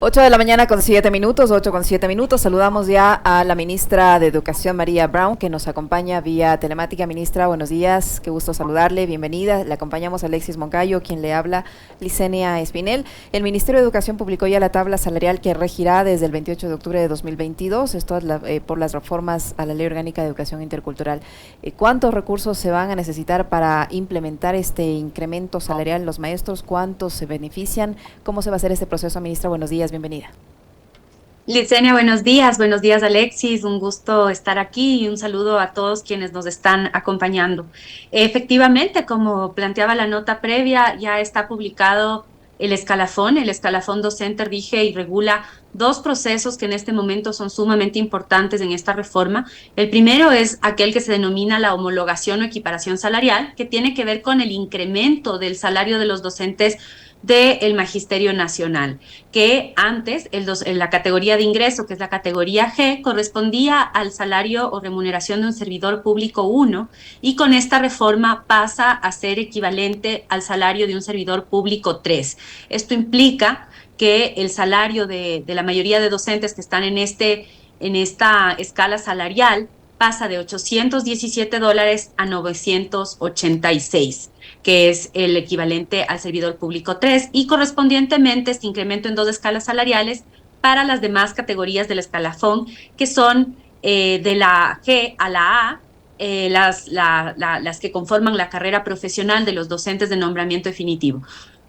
8 de la mañana con 7 minutos, 8 con 7 minutos. Saludamos ya a la ministra de Educación, María Brown, que nos acompaña vía telemática. Ministra, buenos días, qué gusto saludarle, bienvenida. Le acompañamos a Alexis Moncayo, quien le habla, Licenia Espinel. El Ministerio de Educación publicó ya la tabla salarial que regirá desde el 28 de octubre de 2022, esto es por las reformas a la Ley Orgánica de Educación Intercultural. ¿Cuántos recursos se van a necesitar para implementar este incremento salarial? ¿Los maestros cuántos se benefician? ¿Cómo se va a hacer este proceso, ministra? Buenos días, bienvenida. Licenia, buenos días Alexis, un gusto estar aquí y un saludo a todos quienes nos están acompañando. Efectivamente, como planteaba la nota previa, ya está publicado el escalafón docente rige y regula dos procesos que en este momento son sumamente importantes en esta reforma. El primero es aquel que se denomina la homologación o equiparación salarial, que tiene que ver con el incremento del salario de los docentes del Magisterio Nacional, que antes en la categoría de ingreso, que es la categoría G, correspondía al salario o remuneración de un servidor público 1, y con esta reforma pasa a ser equivalente al salario de un servidor público 3. Esto implica que el salario de la mayoría de docentes que están en esta escala salarial pasa de $817 a 986, que es el equivalente al servidor público 3, y correspondientemente este incremento en dos escalas salariales para las demás categorías del escalafón, que son de la G a la A, las que conforman la carrera profesional de los docentes de nombramiento definitivo.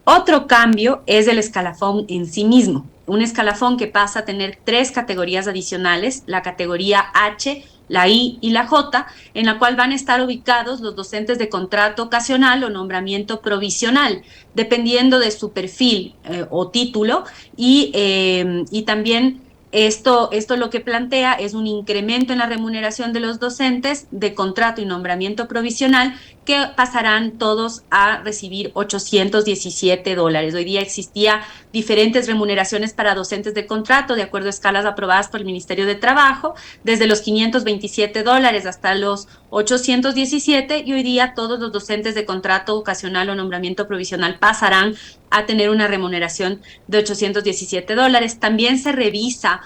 Otro cambio es el escalafón en sí mismo, un escalafón que pasa a tener tres categorías adicionales, la categoría H, la I y la J, en la cual van a estar ubicados los docentes de contrato ocasional o nombramiento provisional, dependiendo de su perfil o título, y también esto lo que plantea es un incremento en la remuneración de los docentes de contrato y nombramiento provisional, que pasarán todos a recibir $817. Hoy día existía diferentes remuneraciones para docentes de contrato, de acuerdo a escalas aprobadas por el Ministerio de Trabajo, desde los $527 hasta los 817, y hoy día todos los docentes de contrato ocasional o nombramiento provisional pasarán a tener una remuneración de $817. También se revisa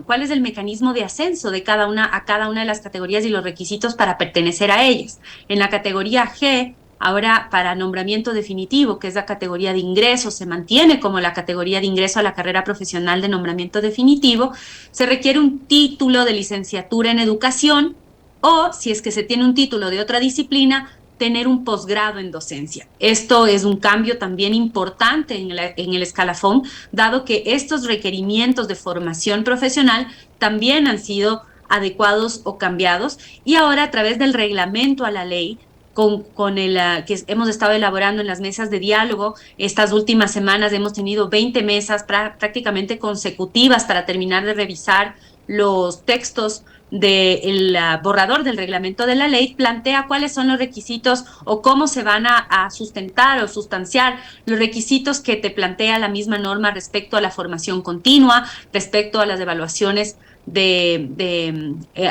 cuál es el mecanismo de ascenso de a cada una de las categorías y los requisitos para pertenecer a ellas. En la categoría G, ahora para nombramiento definitivo, que es la categoría de ingreso, se mantiene como la categoría de ingreso a la carrera profesional de nombramiento definitivo, se requiere un título de licenciatura en educación, o si es que se tiene un título de otra disciplina, tener un posgrado en docencia. Esto es un cambio también importante en el escalafón, dado que estos requerimientos de formación profesional también han sido adecuados o cambiados, y ahora a través del reglamento a la ley, que hemos estado elaborando en las mesas de diálogo, estas últimas semanas hemos tenido 20 mesas prácticamente consecutivas para terminar de revisar los textos del borrador del reglamento de la ley, plantea cuáles son los requisitos o cómo se van a sustentar o sustanciar los requisitos que te plantea la misma norma respecto a la formación continua, respecto a las evaluaciones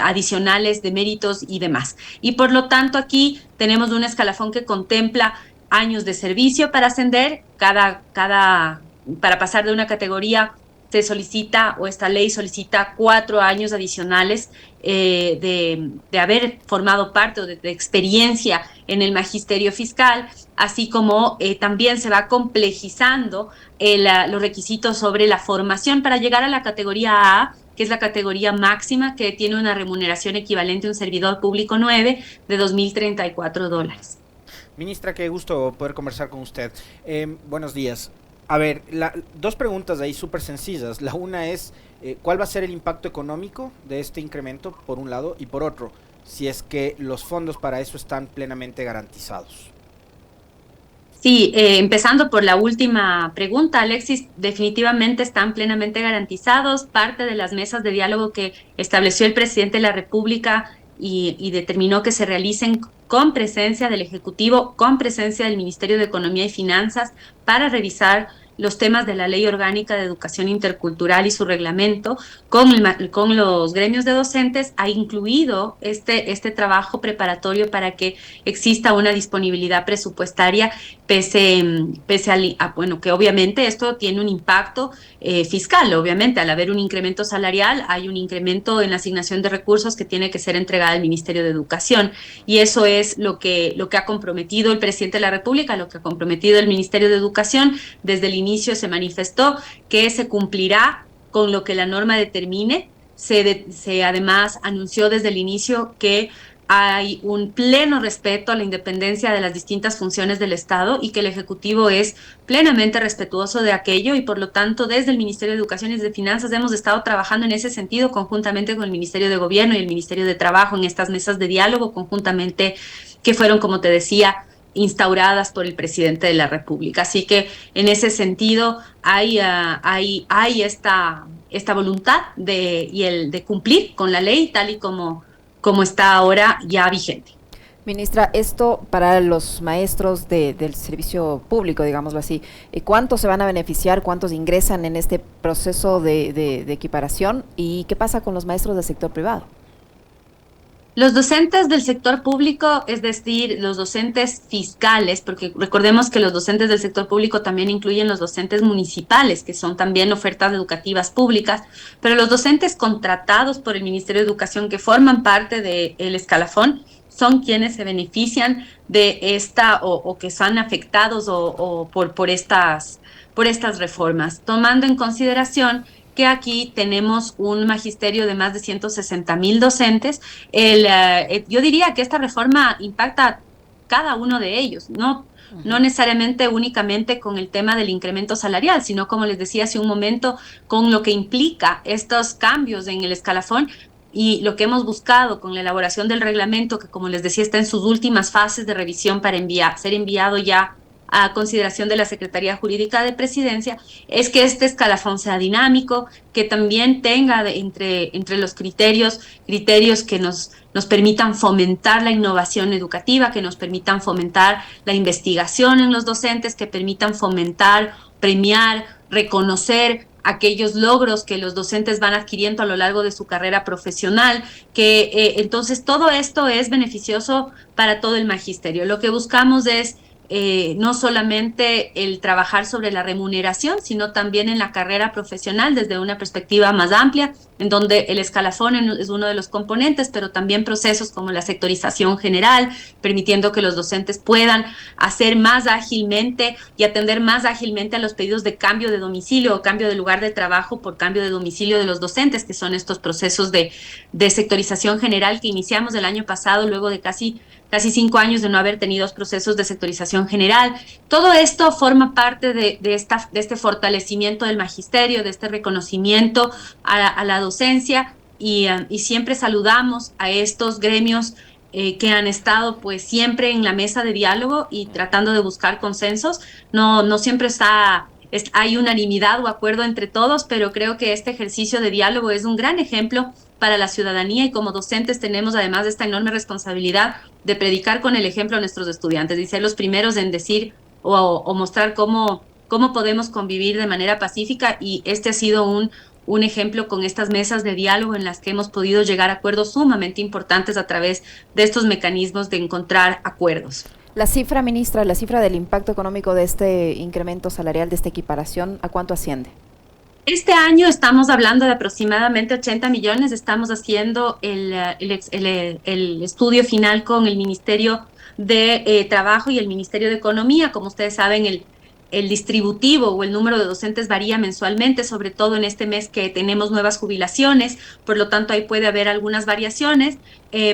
adicionales de méritos y demás. Y por lo tanto aquí tenemos un escalafón que contempla años de servicio para ascender, para pasar de una categoría se solicita, o esta ley solicita 4 años adicionales de haber formado parte o de experiencia en el magisterio fiscal, así como también se va complejizando los requisitos sobre la formación para llegar a la categoría A, que es la categoría máxima, que tiene una remuneración equivalente a un servidor público 9 de $2,034. Ministra, qué gusto poder conversar con usted. Buenos días. A ver, dos preguntas ahí súper sencillas. La una es, ¿cuál va a ser el impacto económico de este incremento, por un lado? Y por otro, si es que los fondos para eso están plenamente garantizados. Sí, empezando por la última pregunta, Alexis, definitivamente están plenamente garantizados. Parte de las mesas de diálogo que estableció el presidente de la República y determinó que se realicen con presencia del Ejecutivo, con presencia del Ministerio de Economía y Finanzas, para revisar los temas de la Ley Orgánica de Educación Intercultural y su reglamento con los gremios de docentes, ha incluido este trabajo preparatorio para que exista una disponibilidad presupuestaria, bueno, que obviamente esto tiene un impacto fiscal. Obviamente, al haber un incremento salarial, hay un incremento en la asignación de recursos que tiene que ser entregada al Ministerio de Educación. Y eso es lo que ha comprometido el presidente de la República, lo que ha comprometido el Ministerio de Educación. Desde el inicio se manifestó que se cumplirá con lo que la norma determine. Se además anunció desde el inicio que hay un pleno respeto a la independencia de las distintas funciones del Estado y que el Ejecutivo es plenamente respetuoso de aquello y por lo tanto desde el Ministerio de Educación y de Finanzas hemos estado trabajando en ese sentido conjuntamente con el Ministerio de Gobierno y el Ministerio de Trabajo en estas mesas de diálogo conjuntamente que fueron, como te decía, instauradas por el presidente de la República. Así que en ese sentido hay esta voluntad de cumplir con la ley tal y como está ahora ya vigente. Ministra, esto para los maestros del servicio público, digámoslo así, ¿cuántos se van a beneficiar, cuántos ingresan en este proceso de equiparación y qué pasa con los maestros del sector privado? Los docentes del sector público, es decir, los docentes fiscales, porque recordemos que los docentes del sector público también incluyen los docentes municipales, que son también ofertas educativas públicas, pero los docentes contratados por el Ministerio de Educación que forman parte del escalafón son quienes se benefician de esta o que son afectados por estas reformas, tomando en consideración que aquí tenemos un magisterio de más de 160,000 docentes. Yo diría que esta reforma impacta a cada uno de ellos, no necesariamente únicamente con el tema del incremento salarial, sino como les decía hace un momento, con lo que implica estos cambios en el escalafón y lo que hemos buscado con la elaboración del reglamento, que como les decía está en sus últimas fases de revisión para ser enviado ya a consideración de la Secretaría Jurídica de Presidencia, es que este escalafón sea dinámico, que también tenga entre los criterios que nos permitan fomentar la innovación educativa, que nos permitan fomentar la investigación en los docentes, que permitan fomentar, premiar, reconocer aquellos logros que los docentes van adquiriendo a lo largo de su carrera profesional, que entonces todo esto es beneficioso para todo el magisterio. Lo que buscamos es no solamente el trabajar sobre la remuneración, sino también en la carrera profesional desde una perspectiva más amplia, en donde el escalafón es uno de los componentes, pero también procesos como la sectorización general, permitiendo que los docentes puedan hacer más ágilmente y atender más ágilmente a los pedidos de cambio de domicilio o cambio de lugar de trabajo por cambio de domicilio de los docentes, que son estos procesos de sectorización general que iniciamos el año pasado luego de casi 5 años de no haber tenido procesos de sectorización general. Todo esto forma parte de este fortalecimiento del magisterio, de este reconocimiento a la docencia y siempre saludamos a estos gremios que han estado pues siempre en la mesa de diálogo y tratando de buscar consensos. No siempre hay unanimidad o acuerdo entre todos, pero creo que este ejercicio de diálogo es un gran ejemplo para la ciudadanía y como docentes tenemos además esta enorme responsabilidad de predicar con el ejemplo a nuestros estudiantes y ser los primeros en decir o mostrar cómo podemos convivir de manera pacífica y este ha sido un ejemplo con estas mesas de diálogo en las que hemos podido llegar a acuerdos sumamente importantes a través de estos mecanismos de encontrar acuerdos. La cifra, ministra, la cifra del impacto económico de este incremento salarial, de esta equiparación, ¿a cuánto asciende? Este año estamos hablando de aproximadamente 80 millones, estamos haciendo el estudio final con el Ministerio de Trabajo y el Ministerio de Economía. Como ustedes saben, el distributivo o el número de docentes varía mensualmente, sobre todo en este mes que tenemos nuevas jubilaciones, por lo tanto ahí puede haber algunas variaciones,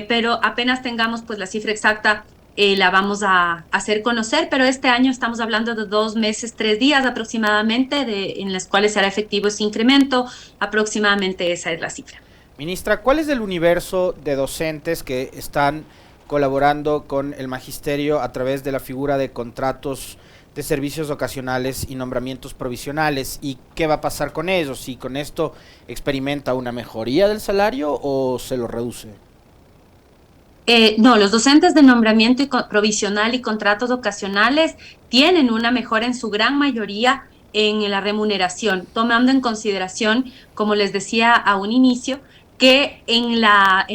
pero apenas tengamos pues la cifra exacta, la vamos a hacer conocer, pero este año estamos hablando de 2 meses, 3 días aproximadamente, en las cuales será efectivo ese incremento, aproximadamente esa es la cifra. Ministra, ¿cuál es el universo de docentes que están colaborando con el magisterio a través de la figura de contratos de servicios ocasionales y nombramientos provisionales? ¿Y qué va a pasar con ellos? ¿Si con esto experimenta una mejoría del salario o se lo reduce? No, los docentes de nombramiento provisional y contratos ocasionales tienen una mejora en su gran mayoría en la remuneración, tomando en consideración, como les decía a un inicio, que en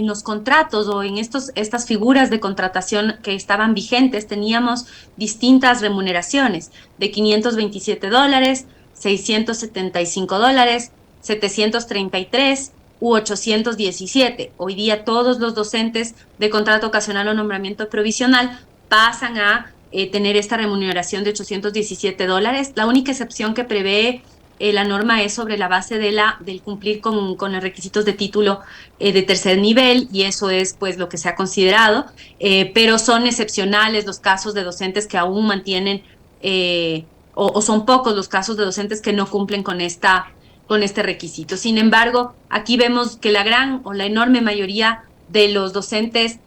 los contratos o en estas figuras de contratación que estaban vigentes teníamos distintas remuneraciones de $527, $675, 733 u 817. Hoy día todos los docentes de contrato ocasional o nombramiento provisional pasan a tener esta remuneración de $817. La única excepción que prevé la norma es sobre la base del cumplir con los requisitos de título de tercer nivel, y eso es pues lo que se ha considerado, pero son excepcionales los casos de docentes que aún mantienen, o son pocos los casos de docentes que no cumplen con este requisito. Sin embargo, aquí vemos que la gran o la enorme mayoría de los docentes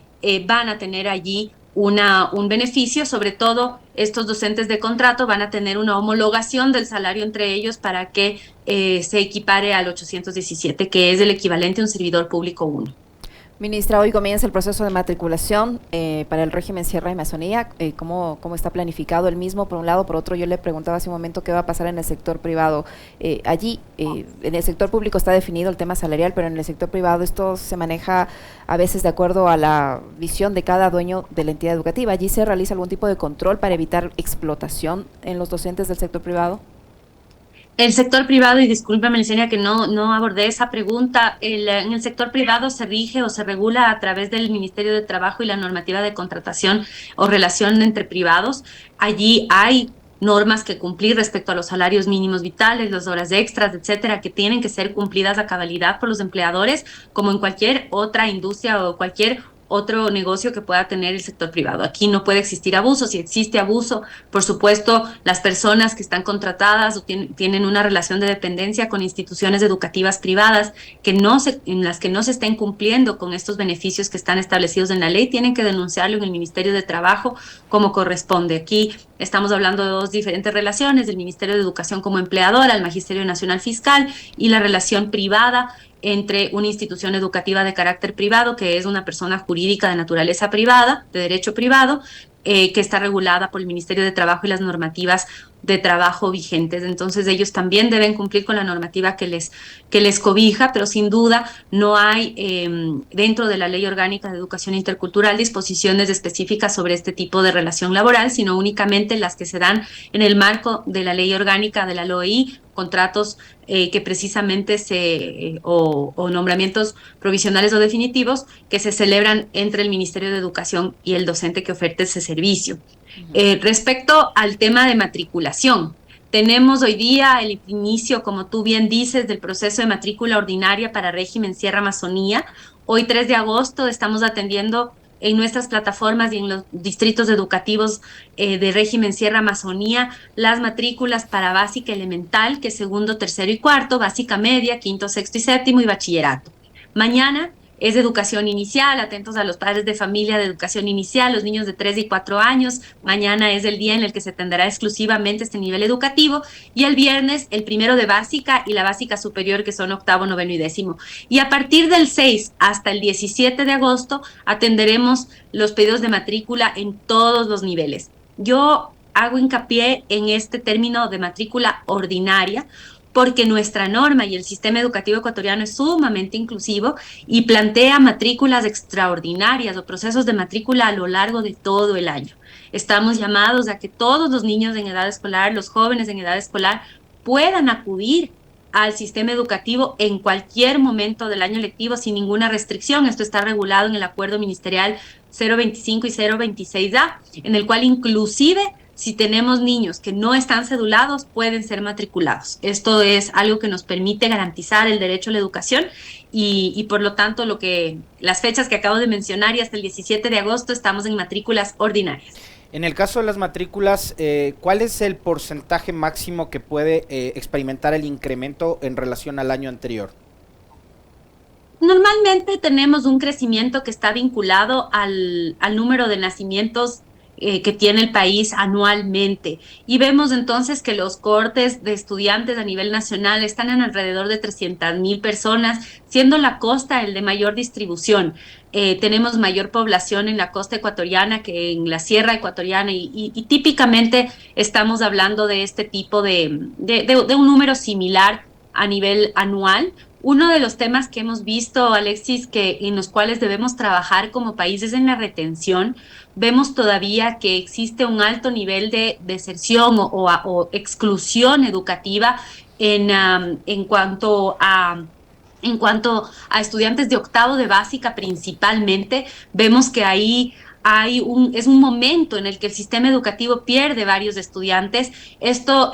van a tener allí un beneficio. Sobre todo estos docentes de contrato van a tener una homologación del salario entre ellos para que se equipare al 817, que es el equivalente a un servidor público 1. Ministra, hoy comienza el proceso de matriculación para el régimen Sierra y Amazonía. ¿Cómo está planificado el mismo? Por un lado, por otro, yo le preguntaba hace un momento qué va a pasar en el sector privado. Allí, en el sector público está definido el tema salarial, pero en el sector privado esto se maneja a veces de acuerdo a la visión de cada dueño de la entidad educativa. ¿Allí se realiza algún tipo de control para evitar explotación en los docentes del sector privado? El sector privado, y discúlpame, Licenia, que no abordé esa pregunta, en el sector privado se rige o se regula a través del Ministerio de Trabajo y la normativa de contratación o relación entre privados. Allí hay normas que cumplir respecto a los salarios mínimos vitales, las horas extras, etcétera, que tienen que ser cumplidas a cabalidad por los empleadores, como en cualquier otra industria o cualquier otro negocio que pueda tener el sector privado. Aquí no puede existir abuso. Si existe abuso, por supuesto, las personas que están contratadas o tienen una relación de dependencia con instituciones educativas privadas en las que no se estén cumpliendo con estos beneficios que están establecidos en la ley, tienen que denunciarlo en el Ministerio de Trabajo como corresponde. Aquí estamos hablando de dos diferentes relaciones: del Ministerio de Educación como empleadora, el Magisterio Nacional Fiscal, y la relación privada entre una institución educativa de carácter privado, que es una persona jurídica de naturaleza privada, de derecho privado, que está regulada por el Ministerio de Trabajo y las normativas de trabajo vigentes. Entonces ellos también deben cumplir con la normativa que les cobija, pero sin duda no hay dentro de la Ley Orgánica de Educación Intercultural disposiciones específicas sobre este tipo de relación laboral, sino únicamente las que se dan en el marco de la Ley Orgánica de la LOI, contratos que precisamente o nombramientos provisionales o definitivos que se celebran entre el Ministerio de Educación y el docente que oferte ese servicio. Respecto al tema de matriculación, tenemos hoy día el inicio, como tú bien dices, del proceso de matrícula ordinaria para régimen Sierra Amazonía. Hoy, 3 de agosto, estamos atendiendo en nuestras plataformas y en los distritos educativos de régimen Sierra Amazonía las matrículas para básica elemental, que es segundo, tercero y cuarto, básica media, quinto, sexto y séptimo, y bachillerato. Mañana es de educación inicial, atentos a los padres de familia de educación inicial, los niños de 3 y 4 años. Mañana es el día en el que se atenderá exclusivamente este nivel educativo, y el viernes el primero de básica y la básica superior, que son octavo, noveno y décimo. Y a partir del 6 hasta el 17 de agosto atenderemos los pedidos de matrícula en todos los niveles. Yo hago hincapié en este término de matrícula ordinaria, porque nuestra norma y el sistema educativo ecuatoriano es sumamente inclusivo y plantea matrículas extraordinarias o procesos de matrícula a lo largo de todo el año. Estamos llamados a que todos los niños en edad escolar, los jóvenes en edad escolar, puedan acudir al sistema educativo en cualquier momento del año lectivo sin ninguna restricción. Esto está regulado en el Acuerdo Ministerial 025 y 026A, en el cual inclusive si tenemos niños que no están cedulados, pueden ser matriculados. Esto es algo que nos permite garantizar el derecho a la educación y por lo tanto las fechas que acabo de mencionar, y hasta el 17 de agosto estamos en matrículas ordinarias. En el caso de las matrículas, ¿cuál es el porcentaje máximo que puede experimentar el incremento en relación al año anterior? Normalmente tenemos un crecimiento que está vinculado al número de nacimientos que tiene el país anualmente, y vemos entonces que los cohortes de estudiantes a nivel nacional están en alrededor de 300,000 personas, siendo la costa el de mayor distribución. Tenemos mayor población en la costa ecuatoriana que en la sierra ecuatoriana, y típicamente estamos hablando de este tipo de un número similar a nivel anual. Uno de los temas que hemos visto, Alexis, que en los cuales debemos trabajar como país es en la retención. Vemos todavía que existe un alto nivel de deserción o exclusión educativa en cuanto a estudiantes de octavo de básica principalmente. Vemos que ahí es un momento en el que el sistema educativo pierde varios estudiantes. Esto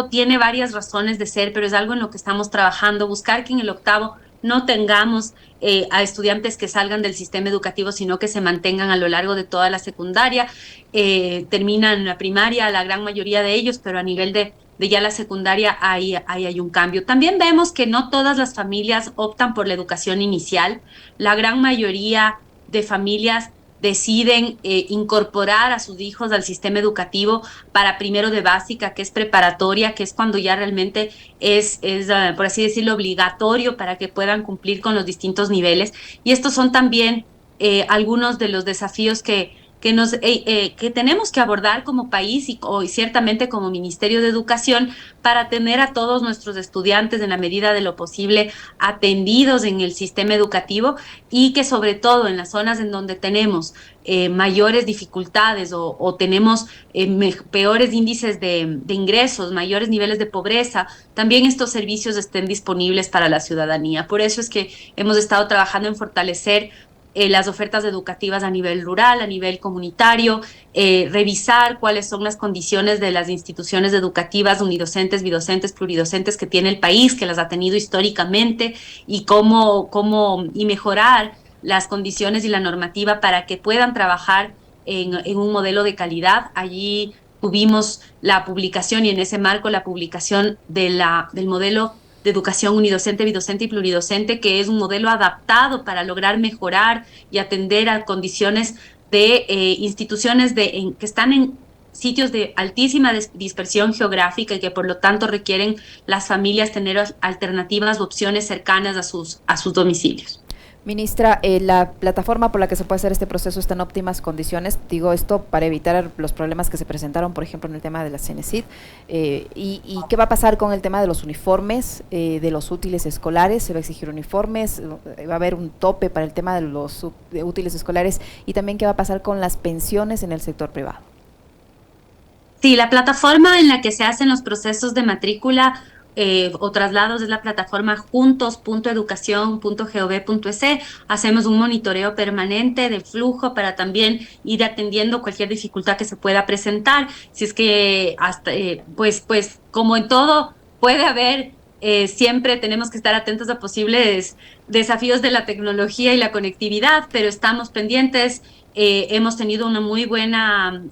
tiene varias razones de ser, pero es algo en lo que estamos trabajando, buscar que en el octavo no tengamos a estudiantes que salgan del sistema educativo, sino que se mantengan a lo largo de toda la secundaria. Terminan la primaria, la gran mayoría de ellos, pero a nivel de ya la secundaria ahí hay un cambio. También vemos que no todas las familias optan por la educación inicial. La gran mayoría de familias deciden incorporar a sus hijos al sistema educativo para primero de básica, que es preparatoria, que es cuando ya realmente es por así decirlo, obligatorio para que puedan cumplir con los distintos niveles. Y estos son también algunos de los desafíos que tenemos que abordar como país y ciertamente como Ministerio de Educación para tener a todos nuestros estudiantes en la medida de lo posible atendidos en el sistema educativo y que sobre todo en las zonas en donde tenemos mayores dificultades o tenemos peores índices de ingresos, mayores niveles de pobreza, también estos servicios estén disponibles para la ciudadanía. Por eso es que hemos estado trabajando en fortalecer las ofertas educativas a nivel rural, a nivel comunitario, revisar cuáles son las condiciones de las instituciones educativas unidocentes, bidocentes, pluridocentes que tiene el país, que las ha tenido históricamente, y y mejorar las condiciones y la normativa para que puedan trabajar en un modelo de calidad. Allí tuvimos la publicación y en ese marco la publicación del modelo de educación unidocente, bidocente y pluridocente, que es un modelo adaptado para lograr mejorar y atender a condiciones de instituciones que están en sitios de altísima dispersión geográfica y que por lo tanto requieren las familias tener alternativas, opciones cercanas a sus domicilios. Ministra, la plataforma por la que se puede hacer este proceso está en óptimas condiciones. Digo esto para evitar los problemas que se presentaron, por ejemplo, en el tema de la CENESID. ¿Y qué va a pasar con el tema de los uniformes, de los útiles escolares? ¿Se va a exigir uniformes? ¿Va a haber un tope para el tema de los útiles escolares? Y también, ¿qué va a pasar con las pensiones en el sector privado? Sí, la plataforma en la que se hacen los procesos de matrícula o traslados es la plataforma juntos.educación.gov.es. Hacemos un monitoreo permanente del flujo para también ir atendiendo cualquier dificultad que se pueda presentar. Si es que pues como en todo puede haber, siempre tenemos que estar atentos a posibles desafíos de la tecnología y la conectividad, pero estamos pendientes. Hemos tenido una muy buena,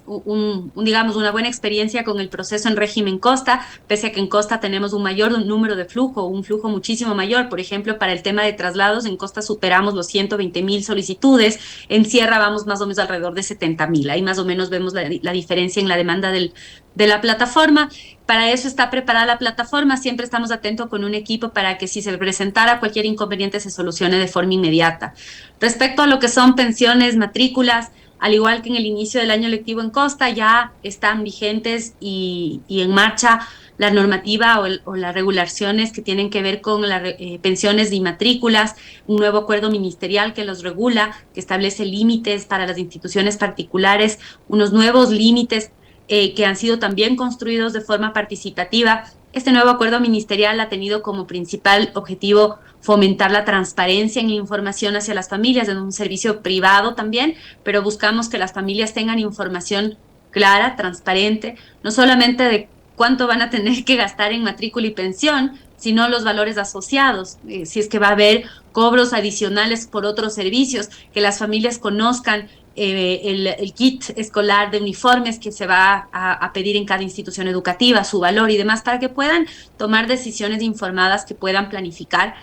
digamos, una buena experiencia con el proceso en régimen Costa, pese a que en Costa tenemos un mayor número de un flujo muchísimo mayor. Por ejemplo, para el tema de traslados, en Costa superamos los 120,000 solicitudes, en Sierra vamos más o menos alrededor de 70,000. Ahí más o menos vemos la diferencia en la demanda de la plataforma. Para eso está preparada la plataforma. Siempre estamos atentos con un equipo para que si se presentara cualquier inconveniente se solucione de forma inmediata. Respecto a lo que son pensiones, matrículas, al igual que en el inicio del año lectivo en Costa, ya están vigentes y en marcha la normativa o las regulaciones que tienen que ver con las pensiones y matrículas, un nuevo acuerdo ministerial que los regula, que establece límites para las instituciones particulares, unos nuevos límites que han sido también construidos de forma participativa. Este nuevo acuerdo ministerial ha tenido como principal objetivo fomentar la transparencia en la información hacia las familias, en un servicio privado también, pero buscamos que las familias tengan información clara, transparente, no solamente de cuánto van a tener que gastar en matrícula y pensión, sino los valores asociados, si es que va a haber cobros adicionales por otros servicios, que las familias conozcan el kit escolar de uniformes que se va a pedir en cada institución educativa, su valor y demás, para que puedan tomar decisiones informadas, que puedan planificar.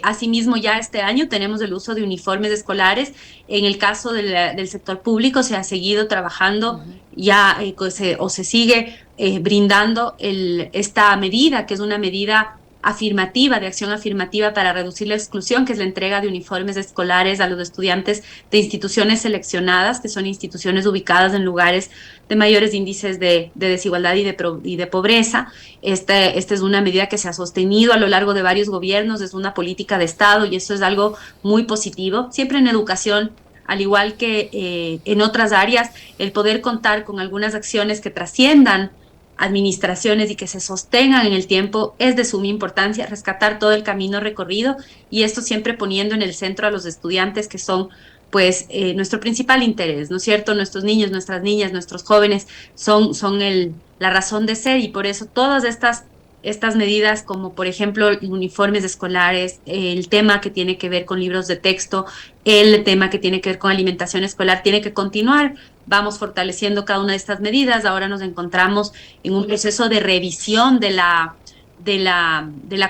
Asimismo, ya este año tenemos el uso de uniformes escolares. En el caso del sector público se ha seguido trabajando ya se sigue brindando esta medida, que es una medida afirmativa, de acción afirmativa para reducir la exclusión, que es la entrega de uniformes escolares a los estudiantes de instituciones seleccionadas, que son instituciones ubicadas en lugares de mayores índices de desigualdad y de pobreza. Esta es una medida que se ha sostenido a lo largo de varios gobiernos, es una política de Estado y eso es algo muy positivo. Siempre en educación, al igual que en otras áreas, el poder contar con algunas acciones que trasciendan administraciones y que se sostengan en el tiempo es de suma importancia, rescatar todo el camino recorrido y esto siempre poniendo en el centro a los estudiantes que son pues nuestro principal interés, ¿no es cierto? Nuestros niños, nuestras niñas, nuestros jóvenes son la razón de ser y por eso todas estas medidas como por ejemplo uniformes escolares, el tema que tiene que ver con libros de texto, el tema que tiene que ver con alimentación escolar tiene que continuar. Vamos fortaleciendo cada una de estas medidas. Ahora nos encontramos en un proceso de revisión de la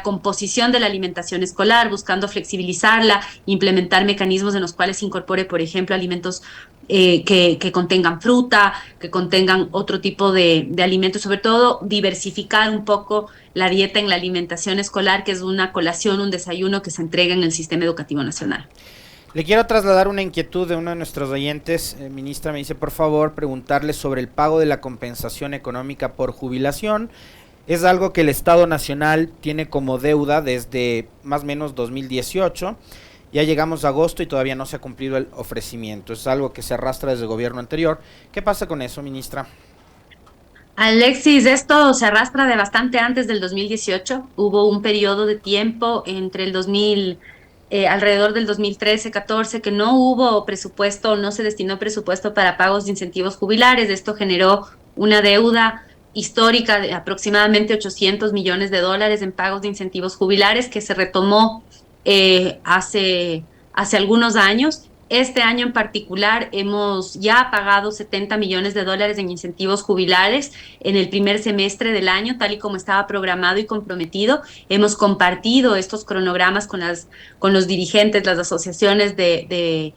composición de la alimentación escolar, buscando flexibilizarla, implementar mecanismos en los cuales se incorpore, por ejemplo, alimentos que contengan fruta, que contengan otro tipo de alimentos, sobre todo diversificar un poco la dieta en la alimentación escolar, que es una colación, un desayuno que se entrega en el sistema educativo nacional. Le quiero trasladar una inquietud de uno de nuestros oyentes. Ministra, me dice, por favor, preguntarle sobre el pago de la compensación económica por jubilación. Es algo que el Estado Nacional tiene como deuda desde más o menos 2018. Ya llegamos a agosto y todavía no se ha cumplido el ofrecimiento. Es algo que se arrastra desde el gobierno anterior. ¿Qué pasa con eso, ministra? Alexis, esto se arrastra de bastante antes del 2018. Hubo un periodo de tiempo entre el alrededor del 2013-14 que no hubo presupuesto, no se destinó presupuesto para pagos de incentivos jubilares. Esto generó una deuda histórica de aproximadamente 800 millones de dólares en pagos de incentivos jubilares que se retomó hace algunos años. Este año en particular hemos ya pagado 70 millones de dólares en incentivos jubilares en el primer semestre del año, tal y como estaba programado y comprometido. Hemos compartido estos cronogramas con los dirigentes, las asociaciones de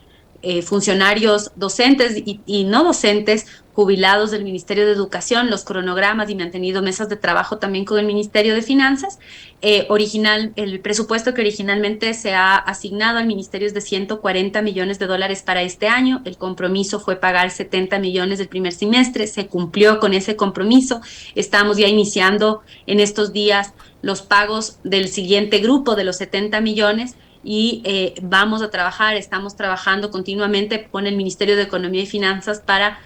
funcionarios docentes y no docentes jubilados del Ministerio de Educación, los cronogramas y mantenido mesas de trabajo también con el Ministerio de Finanzas. El presupuesto que originalmente se ha asignado al Ministerio es de 140 millones de dólares para este año. El compromiso fue pagar 70 millones del primer semestre, se cumplió con ese compromiso. Estamos ya iniciando en estos días los pagos del siguiente grupo de los 70 millones y estamos trabajando continuamente con el Ministerio de Economía y Finanzas para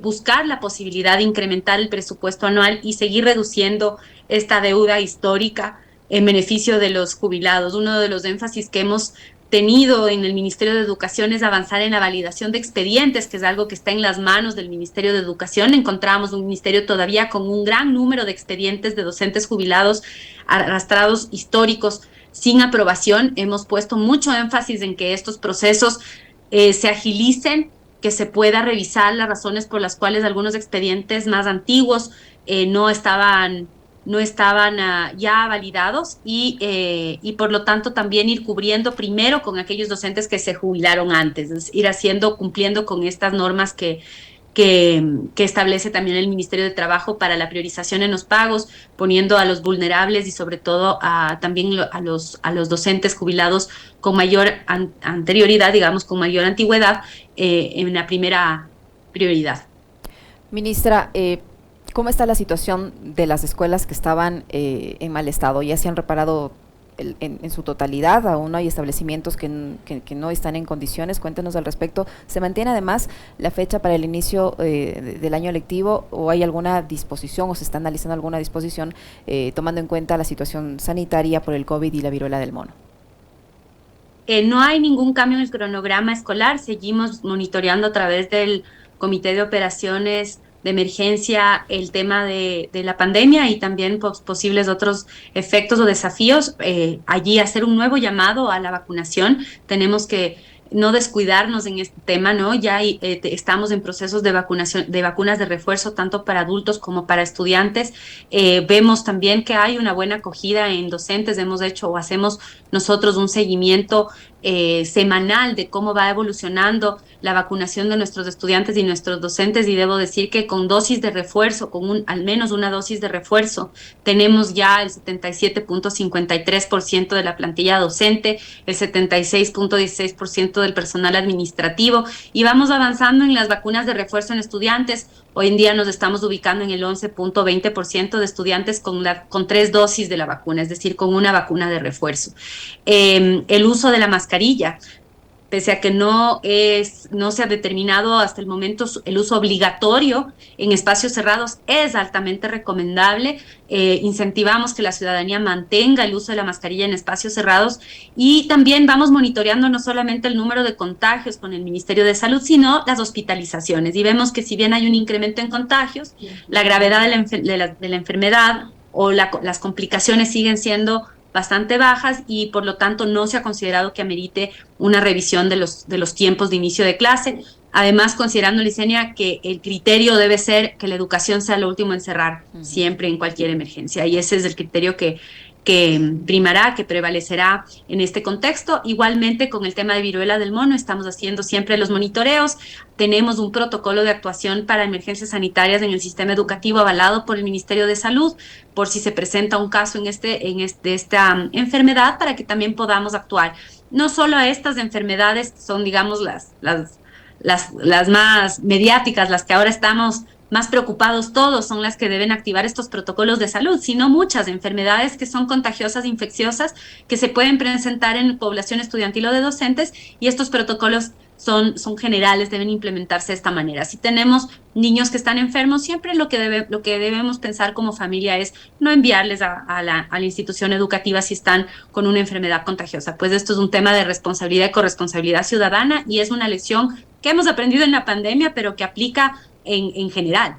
buscar la posibilidad de incrementar el presupuesto anual y seguir reduciendo esta deuda histórica en beneficio de los jubilados. Uno de los énfasis que hemos tenido en el Ministerio de Educación es avanzar en la validación de expedientes, que es algo que está en las manos del Ministerio de Educación. Encontramos un ministerio todavía con un gran número de expedientes de docentes jubilados arrastrados históricos sin aprobación. Hemos puesto mucho énfasis en que estos procesos se agilicen, que se pueda revisar las razones por las cuales algunos expedientes más antiguos no estaban ya validados y por lo tanto también ir cubriendo primero con aquellos docentes que se jubilaron antes, es ir cumpliendo con estas normas que establece también el Ministerio de Trabajo para la priorización en los pagos, poniendo a los vulnerables y sobre todo también a los docentes jubilados con mayor anterioridad, digamos, con mayor antigüedad, en la primera prioridad. Ministra, ¿cómo está la situación de las escuelas que estaban en mal estado? ¿Ya se han reparado en su totalidad? ¿Aún no hay establecimientos que no están en condiciones? Cuéntenos al respecto. ¿Se mantiene además la fecha para el inicio del año lectivo o hay alguna disposición o se está analizando alguna disposición tomando en cuenta la situación sanitaria por el COVID y la viruela del mono? No hay ningún cambio en el cronograma escolar. Seguimos monitoreando a través del Comité de Operaciones de Emergencia el tema de la pandemia y también posibles otros efectos o desafíos. Allí hacer un nuevo llamado a la vacunación. Tenemos que no descuidarnos en este tema, ¿no? Ya estamos en procesos de vacunación, de vacunas de refuerzo, tanto para adultos como para estudiantes. Vemos también que hay una buena acogida en docentes. Hemos hecho o hacemos nosotros un seguimiento semanal de cómo va evolucionando la vacunación de nuestros estudiantes y nuestros docentes, y debo decir que con dosis de refuerzo, con al menos una dosis de refuerzo, tenemos ya el 77.53% de la plantilla docente, el 76.16% del personal administrativo, y vamos avanzando en las vacunas de refuerzo en estudiantes. Hoy en día nos estamos ubicando en el 11.20% de estudiantes con 3 dosis de la vacuna, es decir, con una vacuna de refuerzo. El uso de la mascarilla, pese a que no se ha determinado hasta el momento el uso obligatorio en espacios cerrados, es altamente recomendable. Incentivamos que la ciudadanía mantenga el uso de la mascarilla en espacios cerrados, y también vamos monitoreando no solamente el número de contagios con el Ministerio de Salud, sino las hospitalizaciones. Y vemos que si bien hay un incremento en contagios, la gravedad de la enfermedad o las complicaciones siguen siendo bastante bajas, y por lo tanto no se ha considerado que amerite una revisión de los tiempos de inicio de clase. Además, considerando, Licenia, que el criterio debe ser que la educación sea lo último en cerrar, siempre en cualquier emergencia, y ese es el criterio que primará, que prevalecerá en este contexto. Igualmente, con el tema de viruela del mono, estamos haciendo siempre los monitoreos. Tenemos un protocolo de actuación para emergencias sanitarias en el sistema educativo avalado por el Ministerio de Salud, por si se presenta un caso de esta enfermedad, para que también podamos actuar. No solo a estas enfermedades, que son, digamos, las más mediáticas, las que ahora estamos más preocupados todos, son las que deben activar estos protocolos de salud, sino muchas enfermedades que son contagiosas, infecciosas, que se pueden presentar en población estudiantil o de docentes, y estos protocolos son generales, deben implementarse de esta manera. Si tenemos niños que están enfermos, siempre lo que debemos pensar como familia es no enviarles a la institución educativa si están con una enfermedad contagiosa. Pues esto es un tema de responsabilidad y corresponsabilidad ciudadana, y es una lección que hemos aprendido en la pandemia, pero que aplica en general.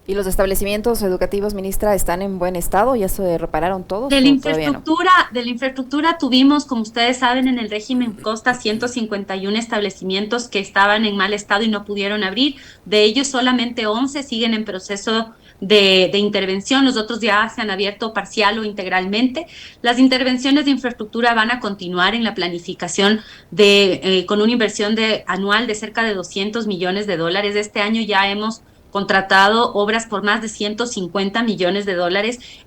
¿Y los establecimientos educativos, ministra, están en buen estado? ¿Ya se repararon todos? De la infraestructura tuvimos, como ustedes saben, en el régimen Costa 151 establecimientos que estaban en mal estado y no pudieron abrir. De ellos solamente 11 siguen en proceso de intervención, los otros ya se han abierto parcial o integralmente. Las intervenciones de infraestructura van a continuar en la planificación con una inversión anual de cerca de $200 millones. Este año ya hemos contratado obras por más de $150 millones.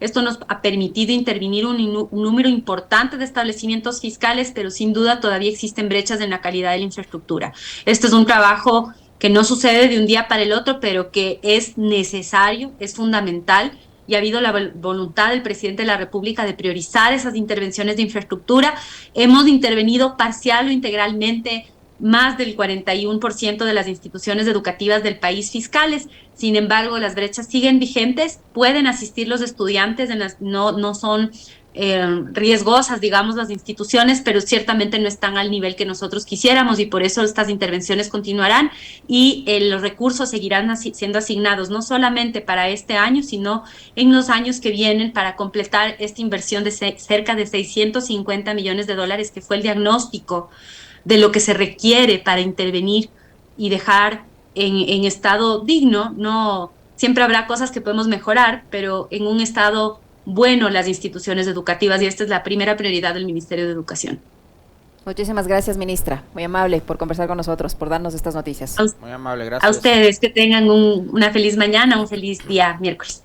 Esto nos ha permitido intervenir un número importante de establecimientos fiscales, pero sin duda todavía existen brechas en la calidad de la infraestructura. Este es un trabajo que no sucede de un día para el otro, pero que es necesario, es fundamental, y ha habido la voluntad del presidente de la República de priorizar esas intervenciones de infraestructura. Hemos intervenido parcial o integralmente más del 41% de las instituciones educativas del país fiscales. Sin embargo, las brechas siguen vigentes, pueden asistir los estudiantes, no son riesgosas, digamos, las instituciones, pero ciertamente no están al nivel que nosotros quisiéramos, y por eso estas intervenciones continuarán, y los recursos seguirán siendo asignados no solamente para este año, sino en los años que vienen, para completar esta inversión de cerca de $650 millones, que fue el diagnóstico de lo que se requiere para intervenir y dejar en estado digno. No, siempre habrá cosas que podemos mejorar, pero en un estado bueno las instituciones educativas, y esta es la primera prioridad del Ministerio de Educación. Muchísimas gracias, ministra. Muy amable por conversar con nosotros, por darnos estas noticias. Muy amable, gracias. A ustedes, que tengan una feliz mañana, un feliz día miércoles.